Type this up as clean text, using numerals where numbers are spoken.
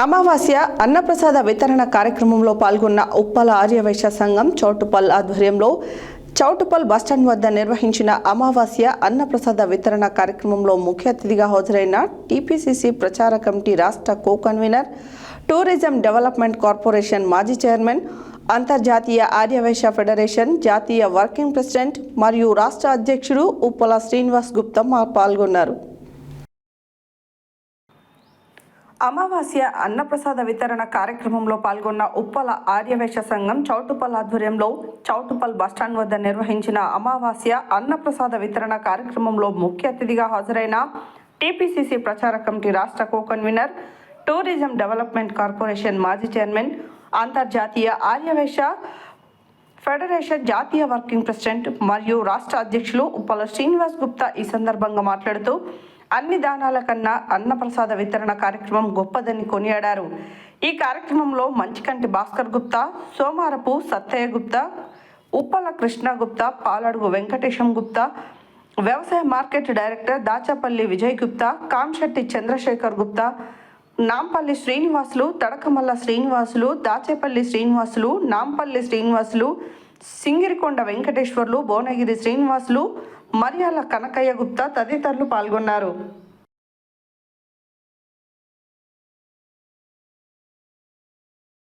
అమావాస్య అన్నప్రసాద వితరణ కార్యక్రమంలో పాల్గొన్న ఉప్పల ఆర్యవైశ్య సంఘం చౌటుప్పల్ ఆధ్వర్యంలో చౌటుప్పల్ బస్టాండ్ వద్ద నిర్వహించిన అమావాస్య అన్నప్రసాద వితరణ కార్యక్రమంలో ముఖ్య అతిథిగా హాజరైన టీపీసీసీ ప్రచార కమిటీ రాష్ట్ర కో-కన్వీనర్, టూరిజం డెవలప్మెంట్ కార్పొరేషన్ మాజీ చైర్మన్, అంతర్జాతీయ ఆర్యవైశ్య ఫెడరేషన్ జాతీయ వర్కింగ్ ప్రెసిడెంట్ మరియు రాష్ట్ర అధ్యక్షుడు ఉప్పల శ్రీనివాస్ గుప్తా పాల్గొన్నారు. అమావాస్య అన్నప్రసాద వితరణ కార్యక్రమంలో పాల్గొన్న ఉప్పల ఆర్యవైశ్య సంఘం చౌటుప్పల్ ఆధ్వర్యంలో చౌటుప్పల్ బస్టాండ్ వద్ద నిర్వహించిన అమావాస్య అన్నప్రసాద వితరణ కార్యక్రమంలో ముఖ్య అతిథిగా హాజరైన టీపీసీసీ ప్రచార కమిటీ రాష్ట్ర కో-కన్వీనర్, టూరిజం డెవలప్మెంట్ కార్పొరేషన్ మాజీ చైర్మన్, అంతర్జాతీయ ఆర్యవైశ్య ఫెడరేషన్ జాతీయ వర్కింగ్ ప్రెసిడెంట్ మరియు రాష్ట్ర అధ్యక్షులు ఉప్పల శ్రీనివాస్ గుప్తా ఈ సందర్భంగా మాట్లాడుతూ అన్ని దానాల కన్నా అన్నప్రసాద వితరణ కార్యక్రమం గొప్పదని కొనియాడారు. ఈ కార్యక్రమంలో మంచికంటి భాస్కర్ గుప్తా, సోమారపు సత్తయ్య గుప్తా, ఉప్పల కృష్ణ గుప్తా, పాలడుగు వెంకటేశం గుప్తా, వ్యవసాయ మార్కెట్ డైరెక్టర్ దాచపల్లి విజయ్ గుప్తా, కాంశెట్టి చంద్రశేఖర్ గుప్తా, నాంపల్లి శ్రీనివాసులు, తడకమల్ల శ్రీనివాసులు, దాచేపల్లి శ్రీనివాసులు, నాంపల్లి శ్రీనివాసులు, సింగిరికొండ వెంకటేశ్వర్లు, భువనగిరి శ్రీనివాసులు, మరియాల కనకయ్య గుప్తా తదితరులు పాల్గొన్నారు.